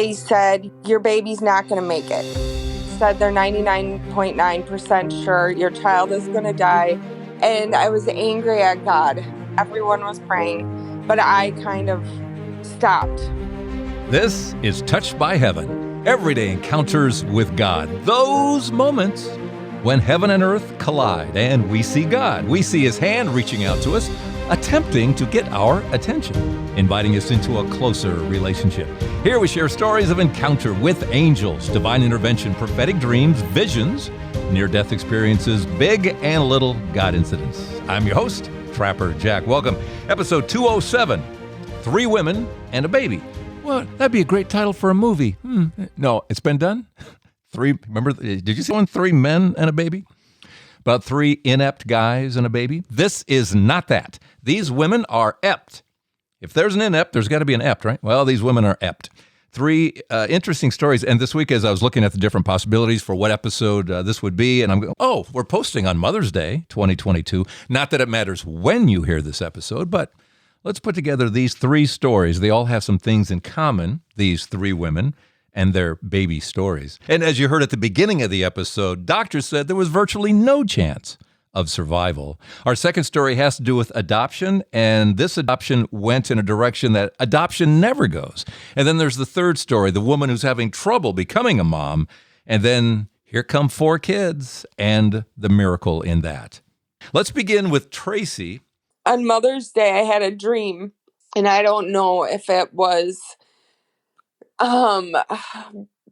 they said, your baby's not going to make it. Said they're 99.9% sure your child is going to die. And I was angry at God. Everyone was praying, but I kind of stopped. This is Touched by Heaven, everyday encounters with God. Those moments when heaven and earth collide and we see God. We see His hand reaching out to us, attempting to get our attention, inviting us into a closer relationship. Here we share stories of encounter with angels, divine intervention, prophetic dreams, visions, near-death experiences, big and little God incidents. I'm your host, Trapper Jack. Welcome. Episode 207, 3 Women and a Baby. Well, that'd be a great title for a movie. No, it's been done. 3, remember, did you see one? 3 men and a baby? About 3 inept guys and a baby? This is not that. These women are ept. If there's an inept, there's got to be an ept, right? Well, these women are ept. 3 interesting stories. And this week, as I was looking at the different possibilities for what episode this would be, and I'm going, oh, we're posting on Mother's Day, 2022. Not that it matters when you hear this episode, but let's put together these 3 stories. They all have some things in common, these 3 women and their baby stories. And as you heard at the beginning of the episode, doctors said there was virtually no chance of survival. Our second story has to do with adoption, and this adoption went in a direction that adoption never goes. And then there's the third story, the woman who's having trouble becoming a mom, and then here come 4 kids and the miracle in that. Let's begin with Tracy. On Mother's Day, I had a dream, and I don't know if it was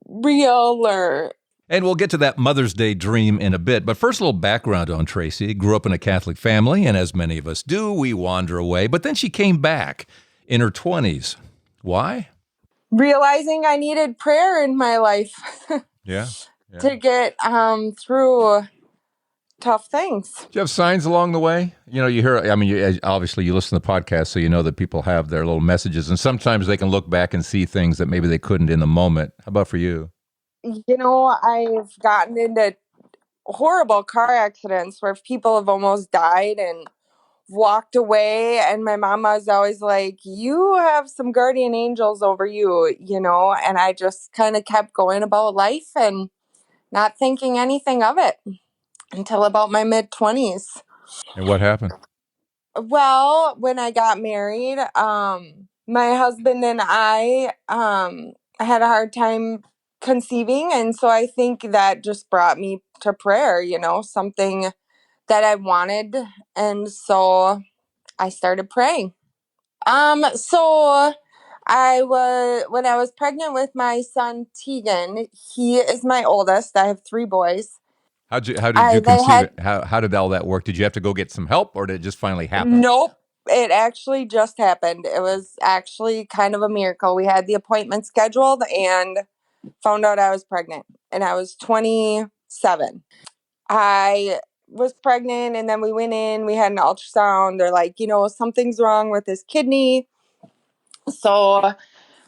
real or... And we'll get to that Mother's Day dream in a bit. But first, a little background on Tracy. Grew up in a Catholic family, and as many of us do, we wander away. But then she came back in her 20s. Why? Realizing I needed prayer in my life. Yeah. To get through tough things. Do you have signs along the way? You know, you hear, I mean, obviously you listen to the podcast, so you know that people have their little messages, and sometimes they can look back and see things that maybe they couldn't in the moment. How about for you? You know, I've gotten into horrible car accidents where people have almost died and walked away. And my mama is always like, you have some guardian angels over you, you know, and I just kind of kept going about life and not thinking anything of it until about my mid-20s. And what happened? Well, when I got married, my husband and I had a hard time conceiving, and so I think that just brought me to prayer, you know, something that I wanted, and so I started praying. So when I was pregnant with my son Tegan, he is my oldest. I have 3 boys. How did you conceive it? How did all that work? Did you have to go get some help, or did it just finally happen? Nope. It actually just happened. It was actually kind of a miracle. We had the appointment scheduled and found out I was pregnant, and I was 27. I was pregnant, and then we went in, we had an ultrasound. They're like, you know, something's wrong with his kidney. So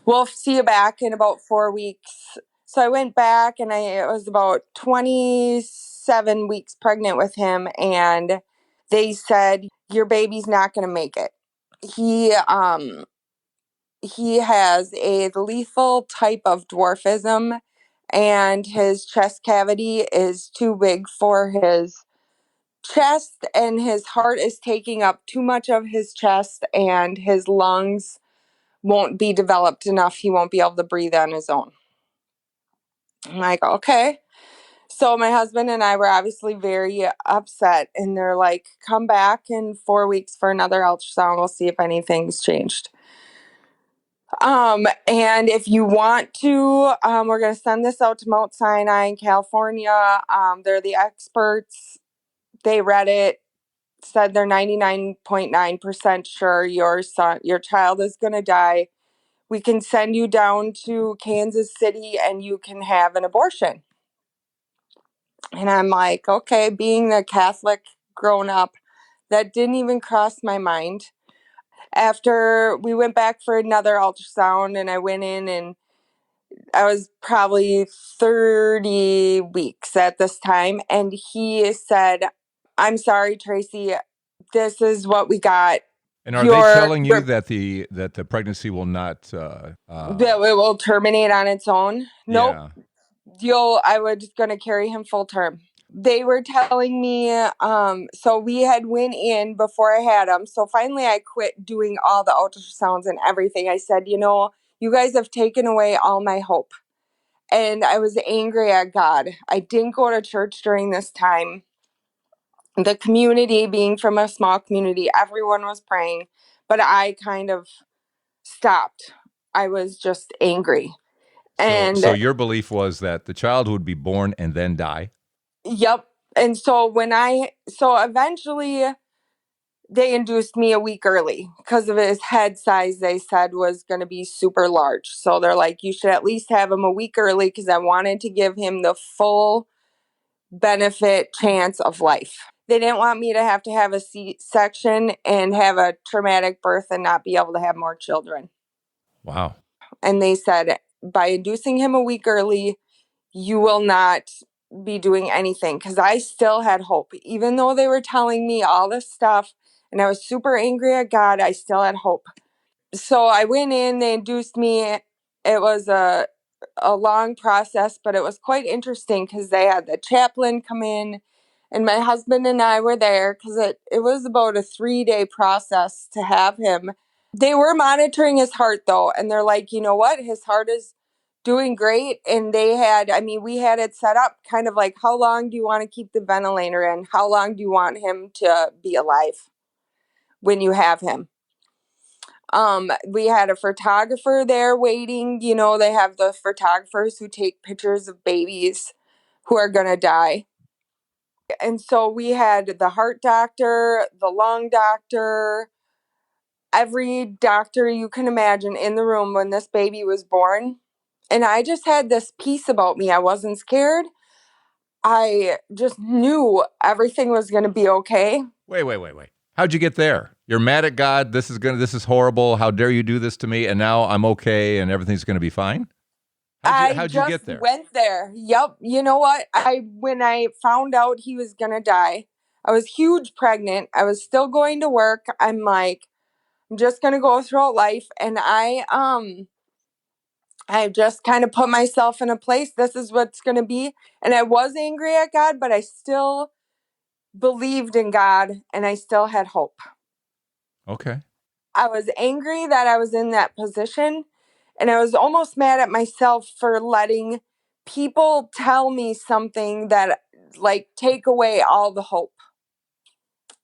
we'll see you back in about 4 weeks. So I went back, and I was about 27 weeks pregnant with him, and they said, your baby's not going to make it. He has a lethal type of dwarfism, and his chest cavity is too big for his chest, and his heart is taking up too much of his chest, and his lungs won't be developed enough. He won't be able to breathe on his own. I'm like, okay. So my husband and I were obviously very upset, and they're like, come back in 4 weeks for another ultrasound. We'll see if anything's changed. And if you want to, we're going to send this out to Mount Sinai in California. They're the experts. They read it, said they're 99.9% sure your child is going to die. We can send you down to Kansas City and you can have an abortion. And I'm like, okay, being the Catholic grown up, that didn't even cross my mind. After we went back for another ultrasound, and I went in, and I was probably 30 weeks at this time. And he said, I'm sorry, Tracy, this is what we got. And are they Your telling you that the pregnancy will not? that it will terminate on its own. Nope. Yeah. I was gonna carry him full term. They were telling me, so we had went in before I had him. So finally I quit doing all the ultrasounds and everything. I said, you guys have taken away all my hope. And I was angry at God. I didn't go to church during this time. The community, being from a small community, everyone was praying, but I kind of stopped. I was just angry. So And your belief was that the child would be born and then die. yep. And so eventually they induced me a week early because of his head size, they said was going to be super large. So they're like, you should at least have him a week early because I wanted to give him the full benefit chance of life. They didn't want me to have a C-section and have a traumatic birth and not be able to have more children. Wow. And they said, by inducing him a week early, you will not be doing anything, because I still had hope. Even though they were telling me all this stuff and I was super angry at God, I still had hope. So I went in, they induced me. It was a long process, but it was quite interesting because they had the chaplain come in, and my husband and I were there because it was about a 3-day process to have him. They were monitoring his heart though, and they're like, you know what? His heart is doing great. And we had it set up kind of like, how long do you want to keep the ventilator in? How long do you want him to be alive when you have him? We had a photographer there waiting. They have the photographers who take pictures of babies who are going to die. And so we had the heart doctor, the lung doctor, every doctor you can imagine in the room when this baby was born. And I just had this peace about me. I wasn't scared. I just knew everything was going to be okay. Wait. How'd you get there? You're mad at God. This is horrible. How dare you do this to me? And now I'm okay and everything's going to be fine. How'd you get there? Went there. Yep. You know what? When I found out he was going to die, I was huge pregnant. I was still going to work. I'm like, I'm just going to go throughout life. And I just kind of put myself in a place. This is what's going to be. And I was angry at God, but I still believed in God and I still had hope. Okay. I was angry that I was in that position, and I was almost mad at myself for letting people tell me something that like take away all the hope,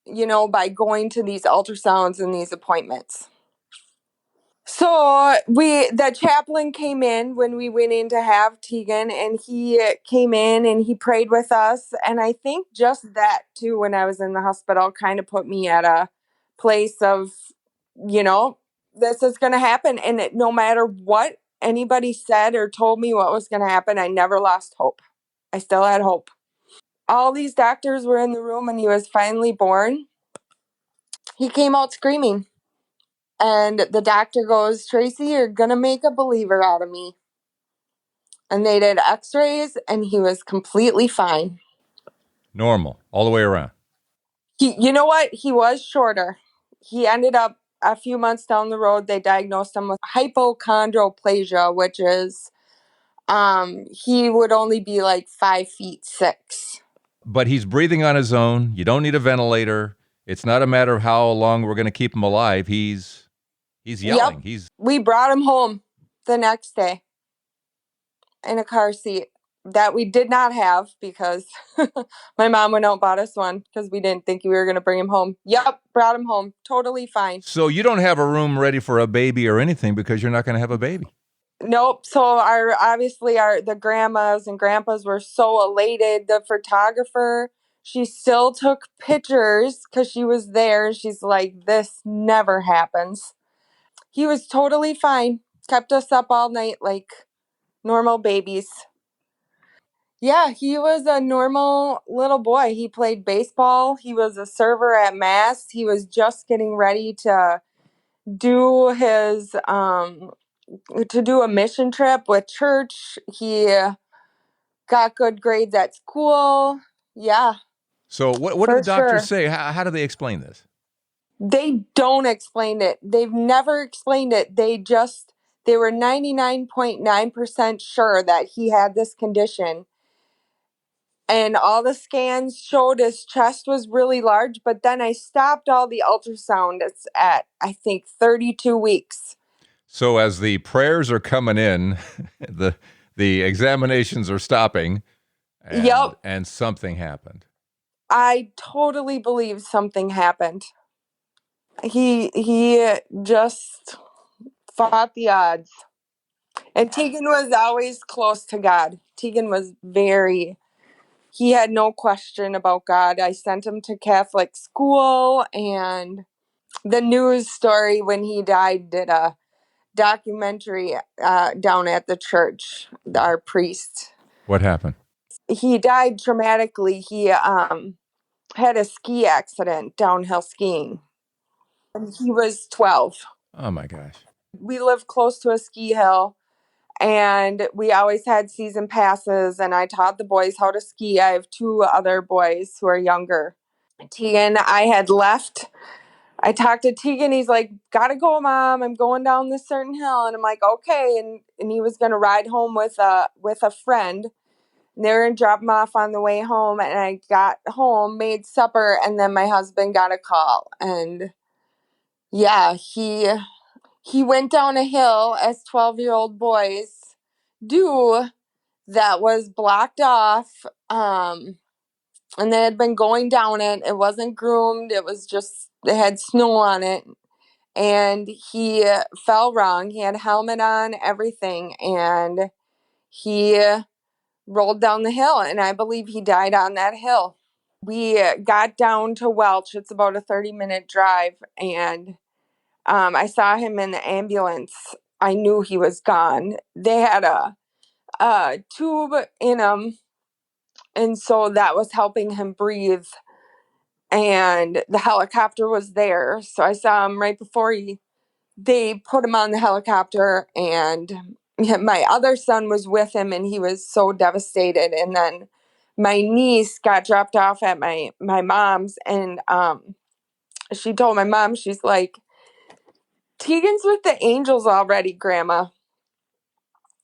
by going to these ultrasounds and these appointments. So the chaplain came in when we went in to have Tegan, and he came in and he prayed with us. And I think just that too, when I was in the hospital, kind of put me at a place of, this is going to happen. And no matter what anybody said or told me what was going to happen, I never lost hope. I still had hope. All these doctors were in the room and he was finally born. He came out screaming. And the doctor goes, Tracy, you're going to make a believer out of me. And they did x-rays and he was completely fine. Normal, all the way around. You know what? He was shorter. He ended up a few months down the road, they diagnosed him with hypochondroplasia, which is, he would only be like 5'6". But he's breathing on his own. You don't need a ventilator. It's not a matter of how long we're going to keep him alive. He's yelling. Yep. We brought him home the next day in a car seat that we did not have because my mom went out and bought us one because we didn't think we were going to bring him home. Yep, brought him home. Totally fine. So you don't have a room ready for a baby or anything because you're not going to have a baby. Nope. So the grandmas and grandpas were so elated. The photographer, she still took pictures because she was there. She's like, this never happens. He was totally fine. Kept us up all night like normal babies. Yeah, he was a normal little boy. He played baseball. He was a server at Mass. He was just getting ready to do his to do a mission trip with church. He got good grades at school. Yeah. So what do the doctors say? How do they explain this? They don't explain it. They've never explained it. They were 99.9% sure that he had this condition. And all the scans showed his chest was really large, but then I stopped all the ultrasound. It's at, I think, 32 weeks. So as the prayers are coming in, the examinations are stopping, Yep. and something happened. I totally believe something happened. He just fought the odds. And Tegan was always close to God. Tegan was he had no question about God. I sent him to Catholic school, and the news story when he died did a documentary down at the church, our priest. What happened? He died traumatically. He had a ski accident, downhill skiing. And he was 12. Oh my gosh. We live close to a ski hill, and we always had season passes, and I taught the boys how to ski. I have two other boys who are younger. Tegan, I had left. I talked to Tegan. He's like, "Gotta go, Mom. I'm going down this certain hill." And I'm like, "Okay." And he was gonna ride home with a friend. And they were gonna drop him off on the way home. And I got home, made supper, and then my husband got a call. And yeah, he went down a hill as 12-year-old boys do that was blocked off. And they had been going down it. It wasn't groomed. It was just, it had snow on it. And he fell wrong. He had a helmet on, everything. And he rolled down the hill. And I believe he died on that hill. We got down to Welch. It's about a 30-minute drive. And I saw him in the ambulance. I knew he was gone. They had a tube in him. And so that was helping him breathe. And the helicopter was there. So I saw him right before they put him on the helicopter. And my other son was with him, and he was so devastated. And then my niece got dropped off at my mom's, and she told my mom, she's like, "Tegan's with the angels already, Grandma."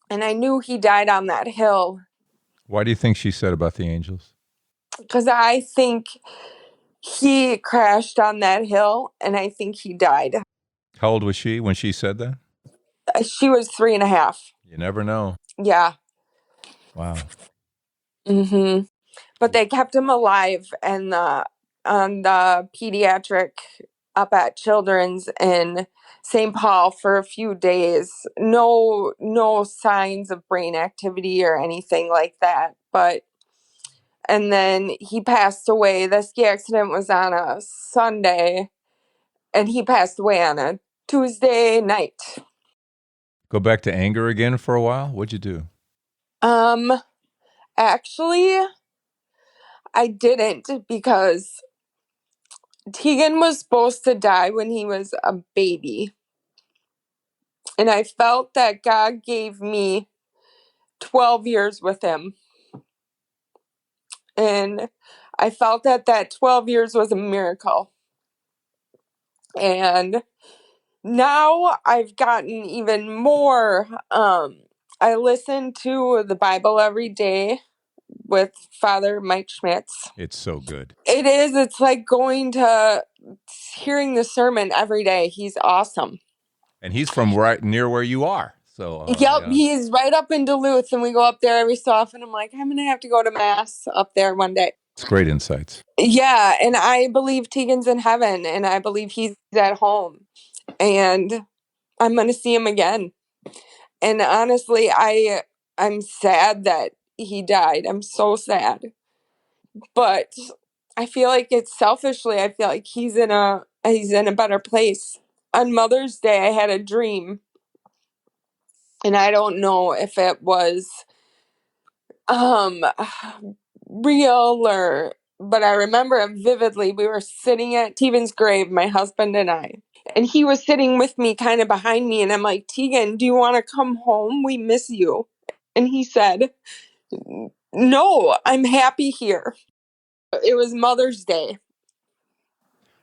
And I knew he died on that hill. Why do you think she said about the angels? Because I think he crashed on that hill, and I think he died. How old was she when she said that? She was 3.5. You never know. Yeah. Wow. Mm-hmm. But they kept him alive, and on the pediatric up at Children's in St. Paul for a few days. No signs of brain activity or anything like that. And then he passed away. The ski accident was on a Sunday, and he passed away on a Tuesday night. Go back to anger again for a while? What'd you do? Actually, I didn't, because Tegan was supposed to die when he was a baby. And I felt that God gave me 12 years with him. And I felt that 12 years was a miracle. And now I've gotten even more. I listen to the Bible every day with Father Mike Schmitz. It's so good. It is. It's like hearing the sermon every day. He's awesome. And he's from right near where you are. So Yep, yeah. he's right up in Duluth, and we go up there every so often. I'm like, I'm going to have to go to Mass up there one day. It's great insights. Yeah, and I believe Tegan's in heaven, and I believe he's at home, and I'm going to see him again. And honestly, I'm sad that he died. I'm so sad. But I feel like it's selfishly, I feel like he's in a better place. On Mother's Day, I had a dream, and I don't know if it was real, but I remember it vividly. We were sitting at Tegan's grave, my husband and I, and he was sitting with me kind of behind me, and I'm like, "Tegan, do you want to come home? We miss you." And he said, "No, I'm happy here." It was Mother's Day.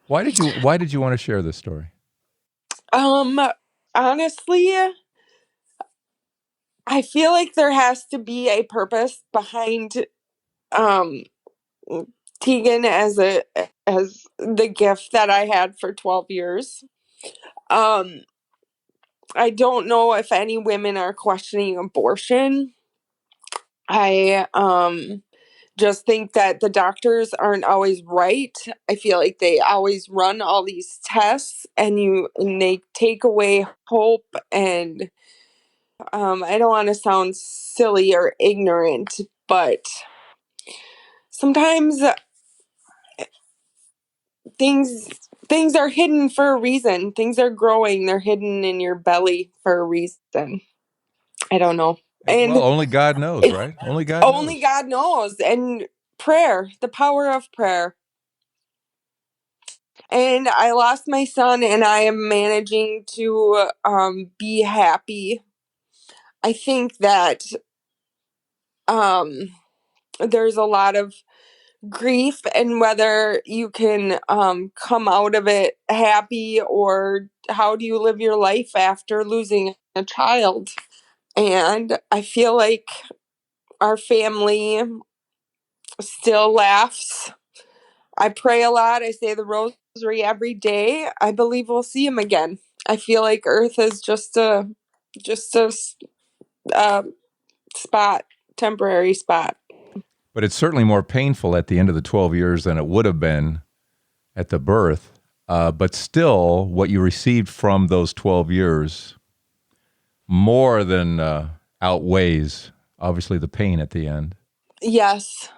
Why did you want to share this story? Um, Honestly, I feel like there has to be a purpose behind um Tegan as the gift that I had for 12 years. Um, I don't know if any women are questioning abortion. I just think that the doctors aren't always right. I feel like they always run all these tests and they take away hope, and I don't want to sound silly or ignorant, but sometimes things things are hidden for a reason. Things are growing, they're hidden in your belly for a reason. I don't know. Well, And only God knows, it, right? Only God only knows. God knows. And prayer, the power of prayer. And I lost my son, and I am managing to be happy. I think that um, there's a lot of grief, and whether you can come out of it happy, or how do you live your life after losing a child. And I feel like our family still laughs. I pray a lot. I say the rosary every day. I believe we'll see him again. I feel like Earth is just a spot, temporary spot. But it's certainly more painful at the end of the 12 years than it would have been at the birth. But still, what you received from those 12 years more than outweighs, obviously, the pain at the end. Yes.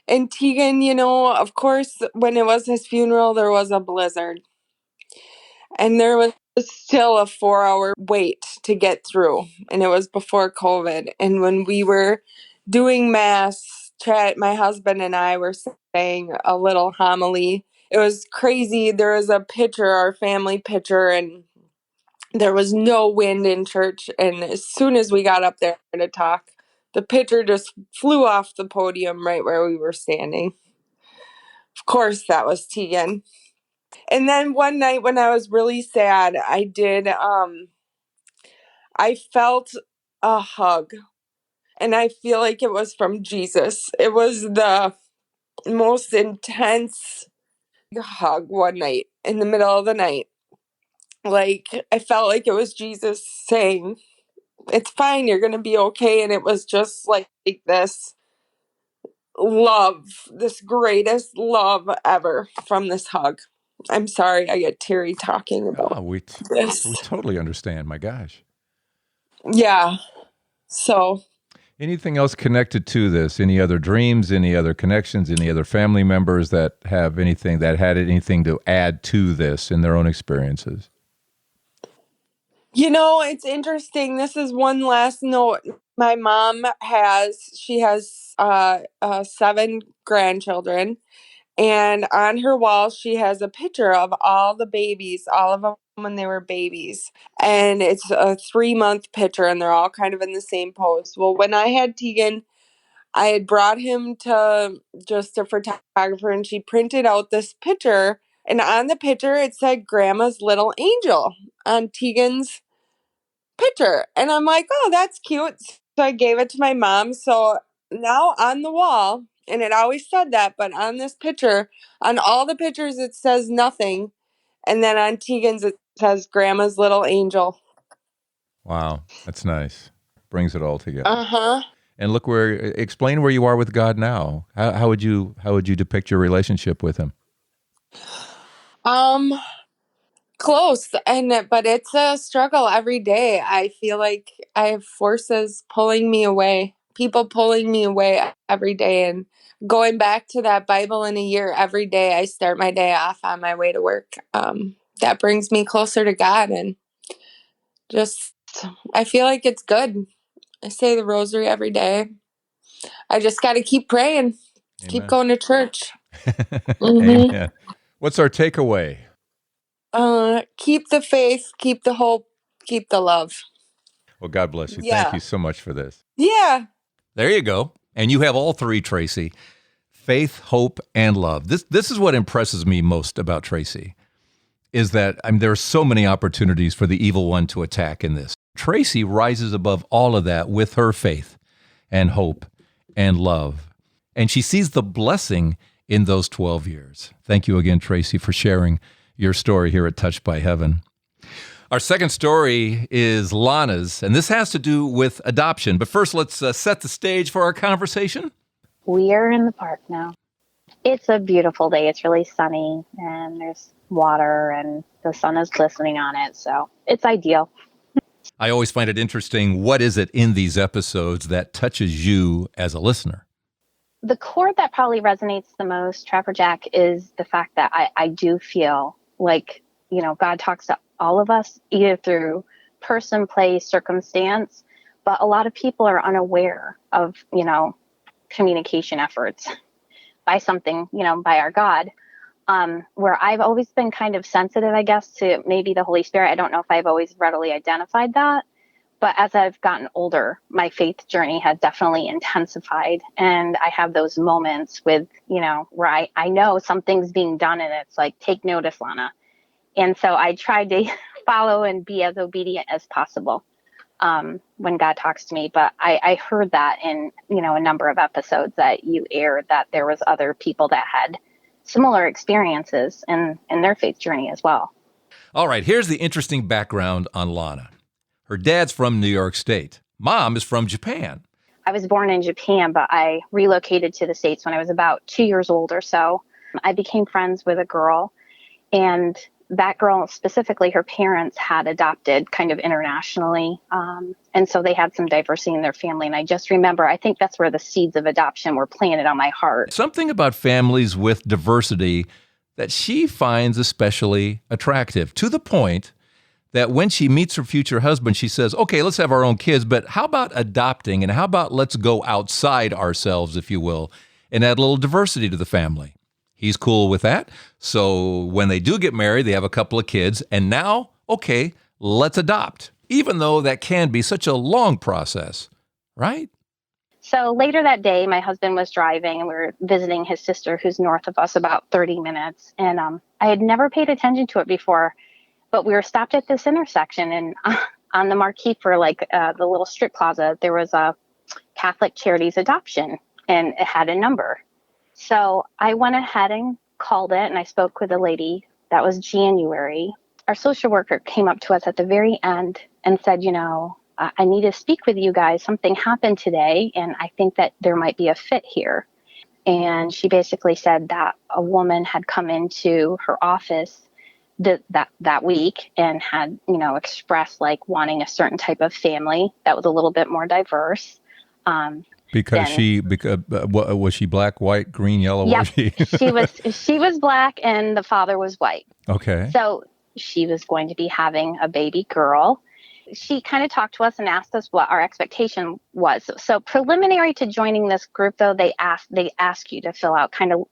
And Tegan, of course, when it was his funeral, there was a blizzard. And there was still a 4 hour wait to get through. And it was before COVID. And when we were doing mass, my husband and I were saying a little homily. It was crazy. There was a picture, our family picture, and there was no wind in church. And as soon as we got up there to talk, the picture just flew off the podium right where we were standing. Of course, that was Tegan. And then one night when I was really sad, I felt a hug, and I feel like it was from Jesus. It was the most intense hug one night in the middle of the night. Like, I felt like it was Jesus saying, "It's fine, you're going to be okay." And it was just like this love, this greatest love ever from this hug. I'm sorry, I get teary talking Oh, about we this. totally understand. My gosh. Yeah. So, Anything else connected to this? Any other dreams? Any other connections? Any other family members that have anything that had anything to add to this in their own experiences? it's interesting. This is one last note. My mom she has 7 grandchildren, and on her wall she has a picture of all the babies, all of them when they were babies. And it's a 3-month picture, and they're all kind of in the same pose. Well, when I had Tegan, I had brought him to just a photographer, and she printed out this picture. And on the picture, it said Grandma's Little Angel on Tegan's picture. And I'm like, oh, that's cute. So I gave it to my mom. So now on the wall, and it always said that, but on this picture, on all the pictures, it says nothing. And then on Tegan's, it says Grandma's Little Angel. Wow, that's nice. Brings it all together. Uh huh. And explain where you are with God now. How would you depict your relationship with Him? Um, Close, but it's a struggle every day. I feel like I have forces pulling me away, people pulling me away every day, and going back to that Bible in a year every day. I start my day off on my way to work. That brings me closer to God, and just I feel like it's good. I say the rosary every day. I just got to keep praying, keep Amen. going to church. hmm Amen. What's our takeaway? Keep the faith, keep the hope, keep the love. Well, God bless you. Thank Yeah. you so much for this. Yeah. There you go. And you have all three, Tracy. Faith, hope, and love. This is what impresses me most about Tracy, is that there are so many opportunities for the evil one to attack in this. Tracy rises above all of that with her faith and hope and love. And she sees the blessing in those 12 years. Thank you again, Tracy, for sharing your story here at Touched by Heaven. Our second story is Lana's, and this has to do with adoption. But first, let's set the stage for our conversation. We are in the park now. It's a beautiful day. It's really sunny, and there's water, and the sun is glistening on it, so it's ideal. I always find it interesting. What is it in these episodes that touches you as a listener? The chord that probably resonates the most, Trapper Jack, is the fact that I do feel like, God talks to all of us, either through person, place, circumstance, but a lot of people are unaware of, communication efforts by something, by our God, where I've always been kind of sensitive, I guess, to maybe the Holy Spirit. I don't know if I've always readily identified that, but as I've gotten older, my faith journey has definitely intensified. And I have those moments with, where I know something's being done and it's like, take notice, Lana. And so I try to follow and be as obedient as possible when God talks to me. But I heard that in, a number of episodes that you aired, that there was other people that had similar experiences in their faith journey as well. All right, here's the interesting background on Lana. Her dad's from New York State. Mom is from Japan. I was born in Japan, but I relocated to the States when I was about 2 years old or so. I became friends with a girl, and that girl specifically, her parents had adopted kind of internationally. And so they had some diversity in their family. And I just remember, I think that's where the seeds of adoption were planted on my heart. Something about families with diversity that she finds especially attractive, to the point that when she meets her future husband, she says, okay, let's have our own kids, but how about adopting, and how about let's go outside ourselves, if you will, and add a little diversity to the family? He's cool with that. So when they do get married, they have a couple of kids, and now, okay, let's adopt, even though that can be such a long process, right? So later that day, my husband was driving, and we were visiting his sister, who's north of us about 30 minutes. And I had never paid attention to it before, but we were stopped at this intersection, and on the marquee for the little strip plaza, there was a Catholic Charities adoption, and it had a number. So I went ahead and called it, and I spoke with a lady. That was January. Our social worker came up to us at the very end and said, I need to speak with you guys. Something happened today, and I think that there might be a fit here. And she basically said that a woman had come into her office that week and had, expressed wanting a certain type of family that was a little bit more diverse. Was she black, white, green, yellow? Yep. She was black, and the father was white. Okay. So she was going to be having a baby girl. She kind of talked to us and asked us what our expectation was. So preliminary to joining this group, though, they ask you to fill out kind of,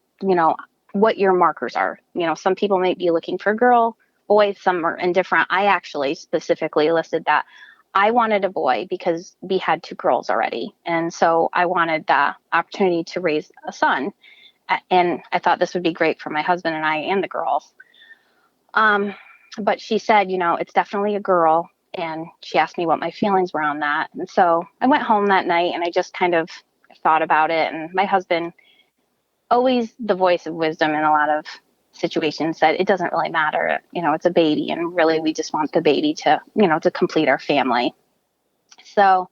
what your markers are. Some people might be looking for a girl, boys, some are indifferent. I actually specifically listed that I wanted a boy because we had 2 girls already. And so I wanted the opportunity to raise a son. And I thought this would be great for my husband and I and the girls. But she said, it's definitely a girl. And she asked me what my feelings were on that. And so I went home that night and I just kind of thought about it. And my husband, always the voice of wisdom in a lot of situations, said it doesn't really matter. It's a baby, and really we just want the baby to, to complete our family. So,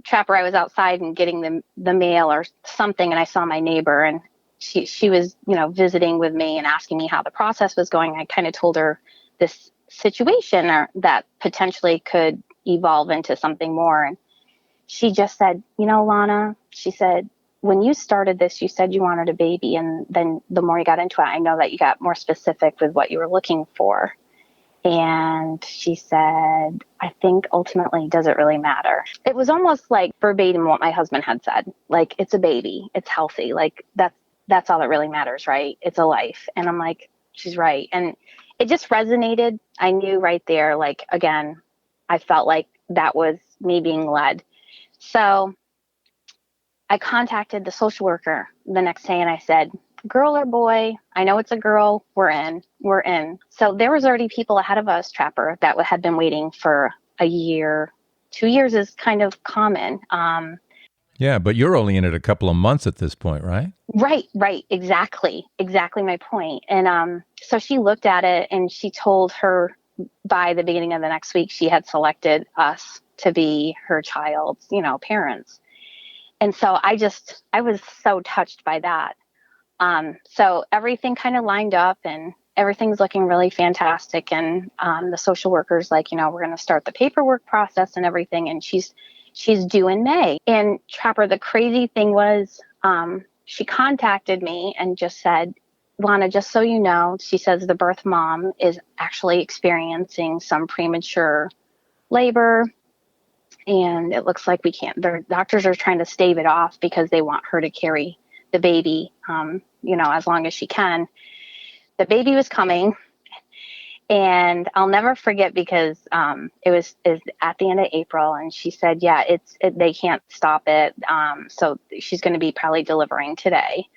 Trapper, I was outside and getting the mail or something, and I saw my neighbor, and she was, visiting with me and asking me how the process was going. I kind of told her this situation that potentially could evolve into something more. And she just said, Lana, she said, when you started this, you said you wanted a baby. And then the more you got into it, I know that you got more specific with what you were looking for. And she said, I think ultimately, does it really matter? It was almost like verbatim what my husband had said. Like, it's a baby. It's healthy. Like, that's all that really matters, right? It's a life. And I'm like, she's right. And it just resonated. I knew right there, again, I felt like that was me being led. So I contacted the social worker the next day and I said, girl or boy, I know it's a girl, we're in. So there was already people ahead of us, Trapper, that had been waiting for a year. 2 years is kind of common. Yeah, but you're only in it a couple of months at this point, right? Right. Exactly my point. And so she looked at it and she told her by the beginning of the next week, she had selected us to be her child's, parents. And so I was so touched by that. So everything kind of lined up and everything's looking really fantastic. And the social worker's like, we're going to start the paperwork process and everything. And she's due in May. And Trapper, the crazy thing was, she contacted me and just said, Lana, just so you know, she says the birth mom is actually experiencing some premature labor. And it looks like their doctors are trying to stave it off because they want her to carry the baby, as long as she can. The baby was coming. And I'll never forget because it was at the end of April, and she said, "Yeah, they can't stop it. So she's going to be probably delivering today."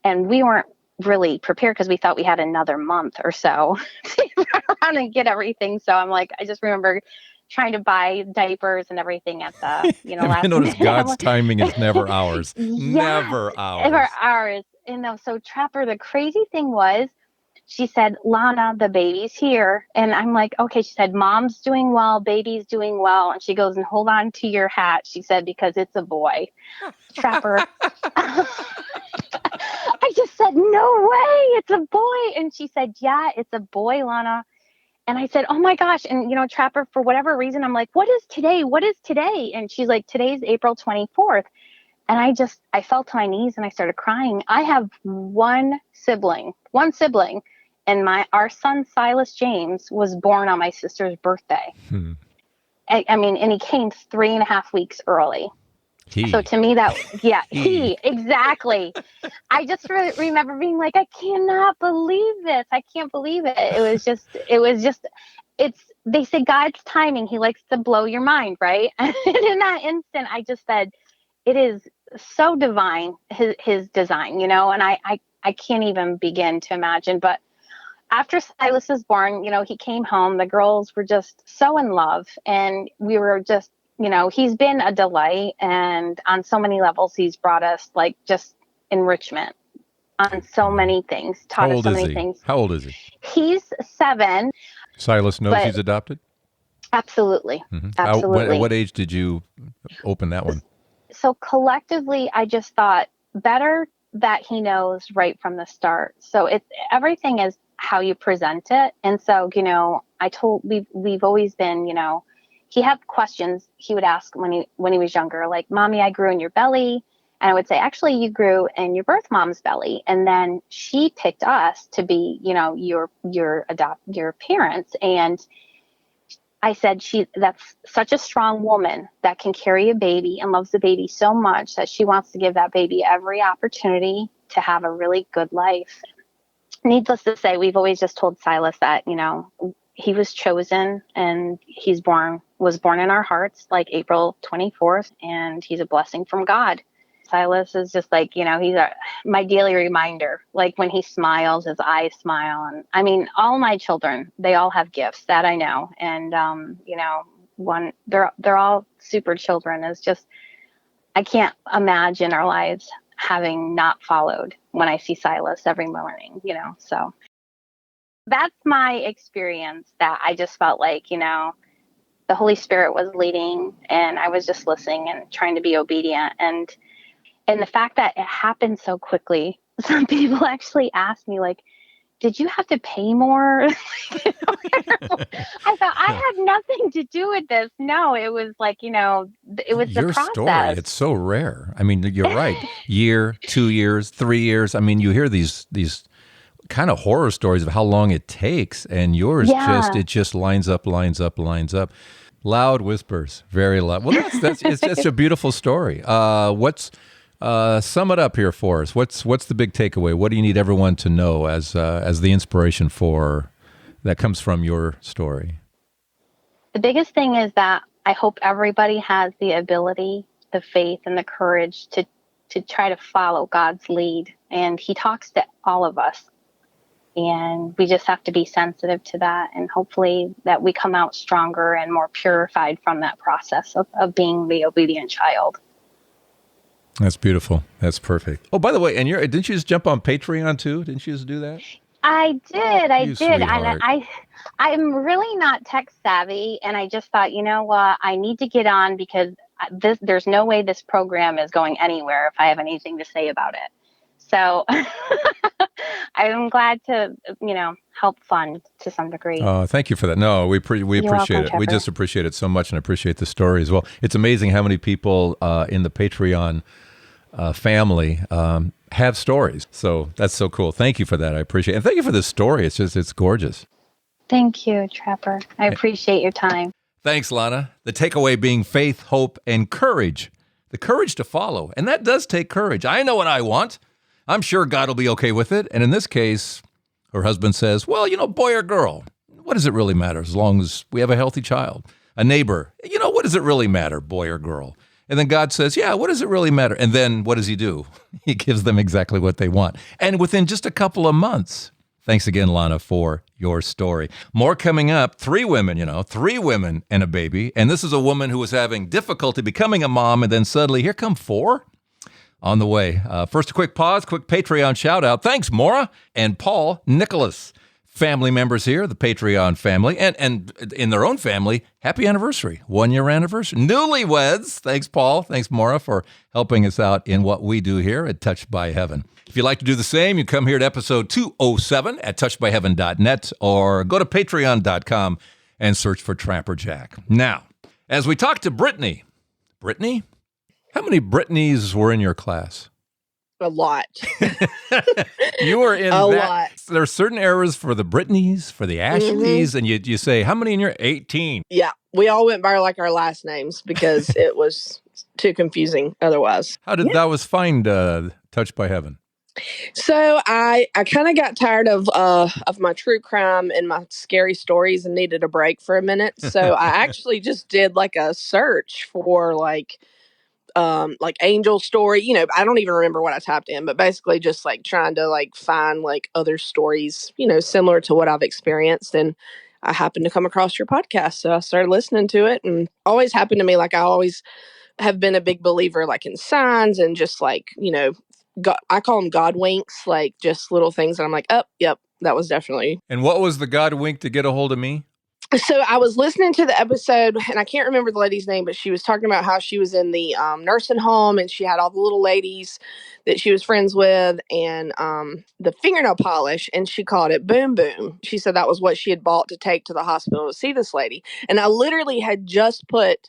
And we weren't really prepared because we thought we had another month or so to run around and get everything. So I'm like, I just remember trying to buy diapers and everything at the Have last you noticed minute. God's timing is never ours? Never ours. Never ours. And so Trapper, the crazy thing was, she said, Lana, the baby's here. And I'm like, okay. She said, mom's doing well, baby's doing well. And she goes, and hold on to your hat. She said, because it's a boy. Trapper. I just said, no way, it's a boy. And she said, yeah, it's a boy, Lana. And I said, oh my gosh. And, Trapper, for whatever reason, I'm like, what is today? What is today? And she's like, today's April 24th. And I fell to my knees and I started crying. I have one sibling, and our son, Silas James, was born on my sister's birthday. And he came 3.5 weeks early. So to me he exactly. I just remember being like, I cannot believe this. I can't believe it. They say God's timing. He likes to blow your mind, right? And in that instant, I just said, it is so divine, his design, and I can't even begin to imagine. But after Silas was born, he came home, the girls were just so in love, and we were just, he's been a delight, and on so many levels, he's brought us like just enrichment on so many things, taught us so many things. How old is he? He's 7. Silas knows he's adopted? Absolutely. Mm-hmm. Absolutely. At what age did you open that one? So collectively, I just thought better that he knows right from the start. So everything is how you present it. And so, we've always been, he had questions he would ask when he was younger, like, Mommy, I grew in your belly. And I would say, actually, you grew in your birth mom's belly. And then she picked us to be, your parents. And I said, that's such a strong woman that can carry a baby and loves the baby so much that she wants to give that baby every opportunity to have a really good life. Needless to say, we've always just told Silas that, he was chosen and was born in our hearts like April 24th, and he's a blessing from God. Silas is just like, he's my daily reminder. Like when he smiles, his eyes smile. And I mean, all my children, they all have gifts that I know. And, they're all super children. It's just, I can't imagine our lives having not followed when I see Silas every morning, so that's my experience, that I just felt like, the Holy Spirit was leading and I was just listening and trying to be obedient. And the fact that it happened so quickly, some people actually asked me, like, did you have to pay more? I thought I had nothing to do with this. No, it was like, it was your the process. Story. It's so rare. I mean, you're right. Year, 2 years, 3 years. I mean, you hear these kind of horror stories of how long it takes, and yours just lines up. Loud whispers, very loud. Well, it's just a beautiful story. Sum it up here for us. What's the big takeaway? What do you need everyone to know as the inspiration for that comes from your story? The biggest thing is that I hope everybody has the ability, the faith, and the courage try to follow God's lead. And he talks to all of us. And we just have to be sensitive to that. And hopefully that we come out stronger and more purified from that process of being the obedient child. That's beautiful. That's perfect. Oh, by the way, and didn't you just jump on Patreon too? Didn't you just do that? I did. You sweetheart. And I'm really not tech savvy. And I just thought, you know what? I need to get on because there's no way this program is going anywhere if I have anything to say about it. So I'm glad to, help fund to some degree. Thank you for that. No, we appreciate welcome, it. Trevor. We just appreciate it so much and appreciate the story as well. It's amazing how many people in the Patreon family have stories. So that's so cool. Thank you for that. I appreciate it. And thank you for this story. It's gorgeous. Thank you, Trevor. I appreciate your time. Thanks, Lana. The takeaway being faith, hope, and courage. The courage to follow. And that does take courage. I know what I want. I'm sure God will be okay with it. And in this case, her husband says, well, boy or girl, what does it really matter as long as we have a healthy child? A neighbor, what does it really matter, boy or girl? And then God says, yeah, what does it really matter? And then what does he do? He gives them exactly what they want. And within just a couple of months. Thanks again, Lana, for your story. More coming up. 3 women, 3 women and a baby. And this is a woman who was having difficulty becoming a mom. And then suddenly here come 4 on the way. First, a quick pause, quick Patreon shout out. Thanks, Maura and Paul Nicholas. Family members here, the Patreon family, and in their own family, happy anniversary, 1-year anniversary. Newlyweds, thanks, Paul. Thanks, Maura, for helping us out in what we do here at Touched by Heaven. If you'd like to do the same, you come here to episode 207 at touchedbyheaven.net or go to patreon.com and search for Trapper Jack. Now, as we talk to Brittany, how many Brittany's were in your class? A lot. You were in a that. lot. There are certain errors for the Brittany's, for the Ashleys, and you say, how many in your 18? Yeah, we all went by our last names because it was too confusing otherwise. How did that was find Touched by Heaven? So I kind of got tired of my true crime and my scary stories and needed a break for a minute. So I actually just did like a search for like angel story, I don't even remember what I typed in, but basically just like trying to like find like other stories, similar to what I've experienced. And I happened to come across your podcast. So I started listening to it, and always happened to me. Like I always have been a big believer, like in signs and just like, God, I call them God winks, like just little things that I'm like, oh, yep, that was definitely. And what was the God wink to get a hold of me? So I was listening to the episode, and I can't remember the lady's name, but she was talking about how she was in the nursing home, and she had all the little ladies that she was friends with, and the fingernail polish, and she called it Boom Boom. She said that was what she had bought to take to the hospital to see this lady. And I literally had just put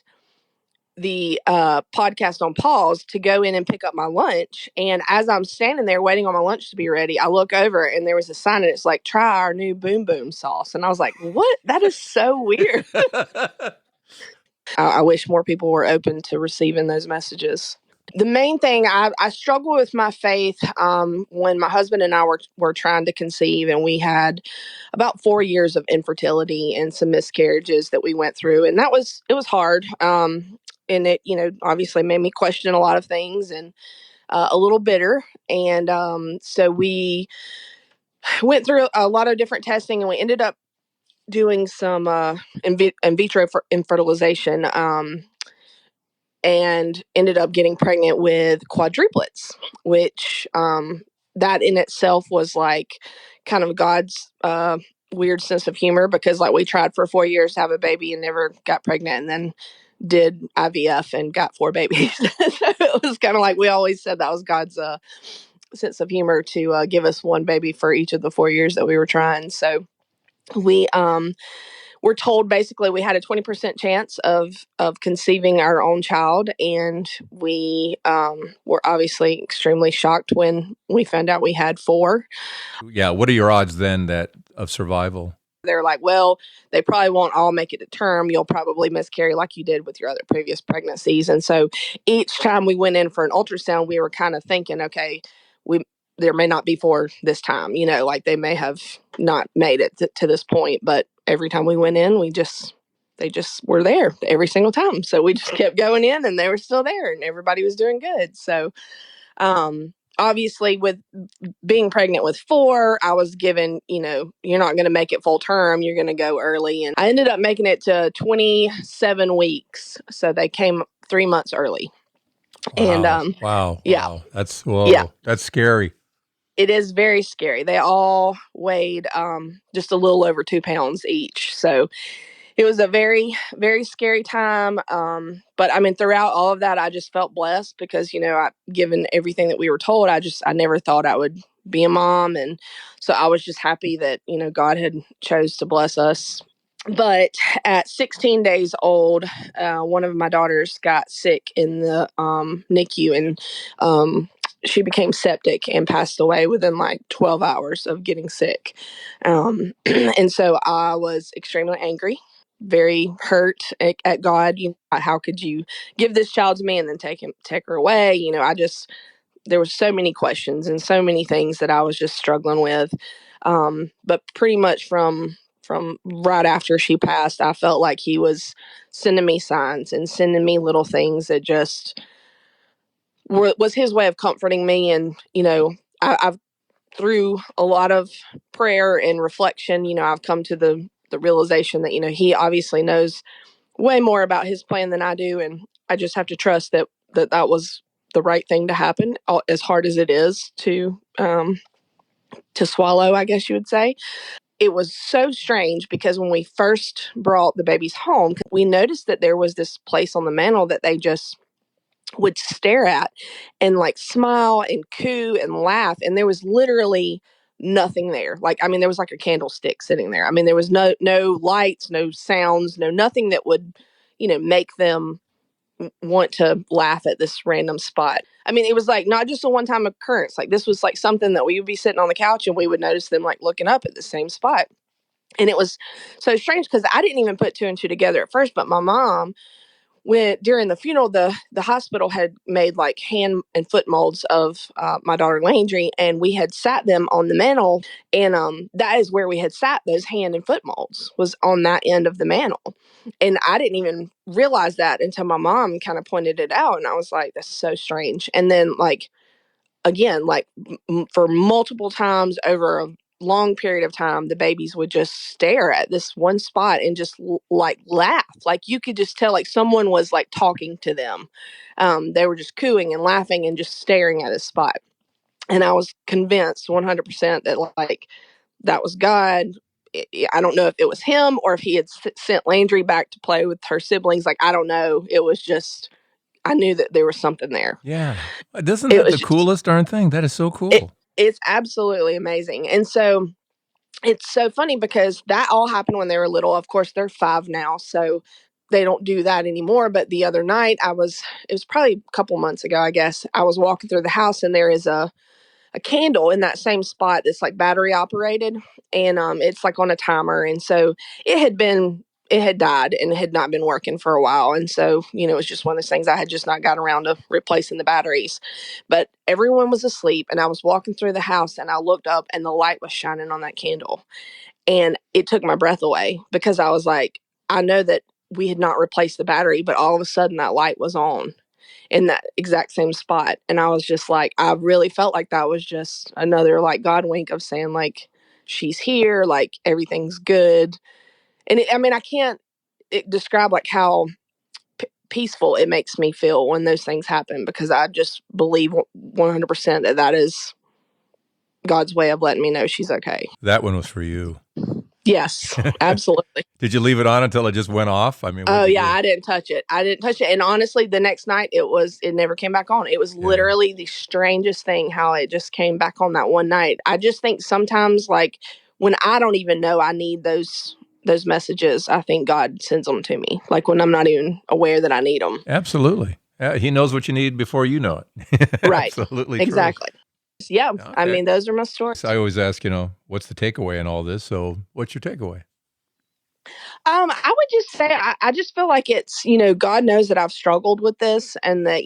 the podcast on pause to go in and pick up my lunch. And as I'm standing there waiting on my lunch to be ready, I look over and there was a sign, and it's like, try our new Boom Boom sauce. And I was like, what? That is so weird. I wish more people were open to receiving those messages. The main thing, I struggle with my faith when my husband and I were trying to conceive, and we had about 4 years of infertility and some miscarriages that we went through. And it was hard. And it, obviously made me question a lot of things and a little bitter. And so we went through a lot of different testing, and we ended up doing some in vitro infertilization and ended up getting pregnant with quadruplets, which that in itself was like kind of God's weird sense of humor, because like we tried for 4 years to have a baby and never got pregnant, and then did IVF and got 4 babies. So it was kind of like we always said that was God's sense of humor to give us 1 baby for each of the 4 years that we were trying. So we were told basically we had a 20% chance of conceiving our own child, and we were obviously extremely shocked when we found out we had 4. Yeah, what are your odds then of survival? They're like, well, they probably won't all make it to term. You'll probably miscarry like you did with your other previous pregnancies. And so each time we went in for an ultrasound, we were kind of thinking, okay, there may not be 4 this time, like they may have not made it to this point. But every time we went in, they just were there every single time. So we just kept going in, and they were still there, and everybody was doing good. So Obviously, with being pregnant with 4, I was given, you're not going to make it full term. You're going to go early. And I ended up making it to 27 weeks. So they came 3 months early. And Wow. yeah, That's scary. it is very scary. They all weighed just a little over 2 pounds each. So it was a very, very scary time. But I mean, throughout all of that, I just felt blessed because, given everything that we were told, I never thought I would be a mom. And so I was just happy that, God had chose to bless us. But at 16 days old, one of my daughters got sick in the NICU, and she became septic and passed away within like 12 hours of getting sick. And so I was extremely angry, very hurt at God. How could you give this child to me and then take her away? There were so many questions and so many things that I was just struggling with. But pretty much from right after she passed, I felt like he was sending me signs and sending me little things that just was his way of comforting me. And, I've through a lot of prayer and reflection, I've come to the realization that, he obviously knows way more about his plan than I do. And I just have to trust that was the right thing to happen, as hard as it is to swallow, I guess you would say. It was so strange because when we first brought the babies home, we noticed that there was this place on the mantle that they just would stare at and like smile and coo and laugh. And there was literally nothing there. Like, I mean, there was like a candlestick sitting there. I mean, there was no lights, no sounds, nothing that would, make them want to laugh at this random spot. I mean, it was like not just a one-time occurrence. Like, this was like something that we would be sitting on the couch and we would notice them like looking up at the same spot. And it was so strange because I didn't even put 2 and 2 together at first, but my mom, when during the funeral, the hospital had made like hand and foot molds of my daughter Landry, and we had sat them on the mantle, and that is where we had sat those hand and foot molds, was on that end of the mantle. And I didn't even realize that until my mom kind of pointed it out, and I was like, that's so strange. And then like again, like for multiple times over a long period of time, the babies would just stare at this one spot and just like laugh. Like you could just tell like someone was like talking to them. They were just cooing and laughing and just staring at a spot. And I was convinced 100% that like that was God. I don't know if it was him or if he had sent Landry back to play with her siblings. Like, I don't know. It was just, I knew that there was something there. Yeah. Isn't that the coolest darn thing? That is so cool. It's absolutely amazing. And so it's so funny because that all happened when they were little. Of course, they're 5 now, so they don't do that anymore. But the other night, it was probably a couple months ago, I guess. I was walking through the house and there is a candle in that same spot that's like battery operated, and it's like on a timer. And so it had died and it had not been working for a while. And so, it was just one of those things. I had just not got around to replacing the batteries, but everyone was asleep. And I was walking through the house and I looked up and the light was shining on that candle. And it took my breath away because I was like, I know that we had not replaced the battery, but all of a sudden that light was on in that exact same spot. And I was just like, I really felt like that was just another like God wink of saying like, she's here, like everything's good. And I mean, I can't describe like how peaceful it makes me feel when those things happen, because I just believe 100% that is God's way of letting me know she's okay. That one was for you. Yes, absolutely. Did you leave it on until it just went off? I mean, oh yeah, I didn't touch it. And honestly, the next night it never came back on. It was literally the strangest thing how it just came back on that one night. I just think sometimes like when I don't even know I need those messages, I think God sends them to me. Like when I'm not even aware that I need them. Absolutely. He knows what you need before you know it. Right. Absolutely. Exactly. True. Yeah. Okay. I mean, those are my stories. So I always ask, what's the takeaway in all this? So what's your takeaway? I would just say, I just feel like it's, God knows that I've struggled with this and that,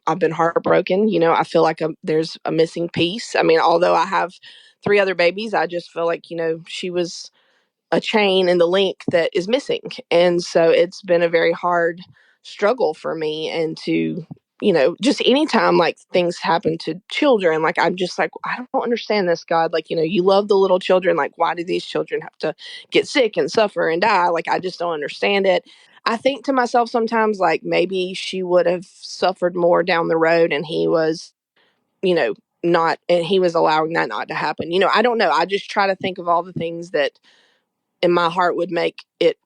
I've been heartbroken. I feel like there's a missing piece. I mean, although I have 3 other babies, I just feel like, she was a chain in the link that is missing. And so it's been a very hard struggle for me, and to just anytime like things happen to children, like I'm just like, I don't understand this, God. Like, you love the little children. Like, why do these children have to get sick and suffer and die? Like, I just don't understand it. I think to myself sometimes, like, maybe she would have suffered more down the road and he was, not, and he was allowing that not to happen. I don't know. I just try to think of all the things that in my heart would make it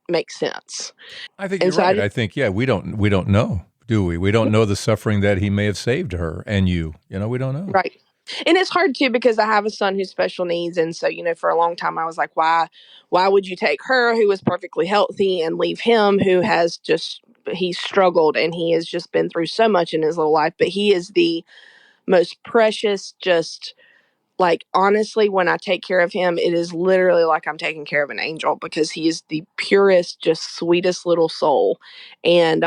make sense. I think And you're so I right. just, I think, yeah, we don't know, do we? We don't know the suffering that he may have saved her and you. We don't know. right. And it's hard too because I have a son who's special needs, and so for a long time I was like, why would you take her who is perfectly healthy and leave him who has just he's struggled and he has just been through so much in his little life, but he is the most precious, just like honestly, when I take care of him, it is literally like I'm taking care of an angel because he is the purest, just sweetest little soul. And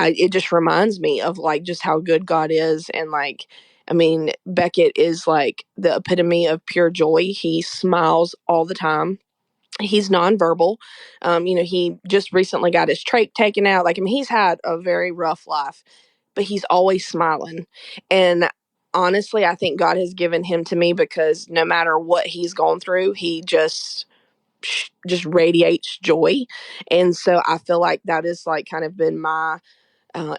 it just reminds me of like just how good God is. And like, I mean, Beckett is like the epitome of pure joy. He smiles all the time. He's nonverbal. He just recently got his trach taken out. Like, I mean, he's had a very rough life, but he's always smiling. And honestly, I think God has given him to me because no matter what he's gone through, he just radiates joy. And so I feel like that is like kind of been my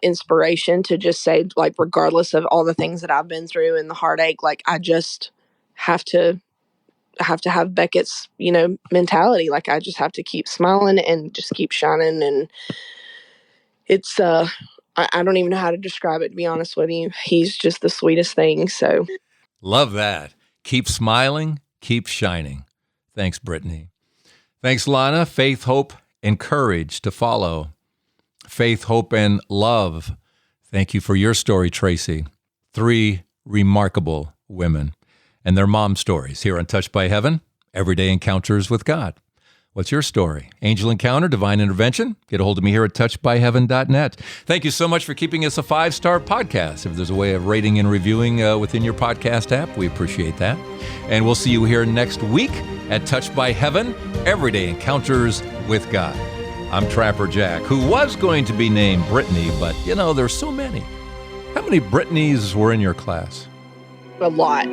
inspiration to just say, like, regardless of all the things that I've been through and the heartache, like I just have Beckett's, mentality. Like I just have to keep smiling and just keep shining. And it's, I don't even know how to describe it, to be honest with you. He's just the sweetest thing. So Love that. Keep smiling, keep shining. Thanks, Brittany. Thanks, Lana. Faith, hope, and courage to follow. Faith, hope, and love. Thank you for your story, Tracy. 3 remarkable women and their mom stories here on Touched by Heaven, Everyday Encounters with God. What's your story? Angel encounter, divine intervention? Get a hold of me here at touchedbyheaven.net. Thank you so much for keeping us a 5-star podcast. If there's a way of rating and reviewing within your podcast app, we appreciate that. And we'll see you here next week at Touched by Heaven, Everyday Encounters with God. I'm Trapper Jack, who was going to be named Brittany, but there's so many. How many Brittany's were in your class? a lot.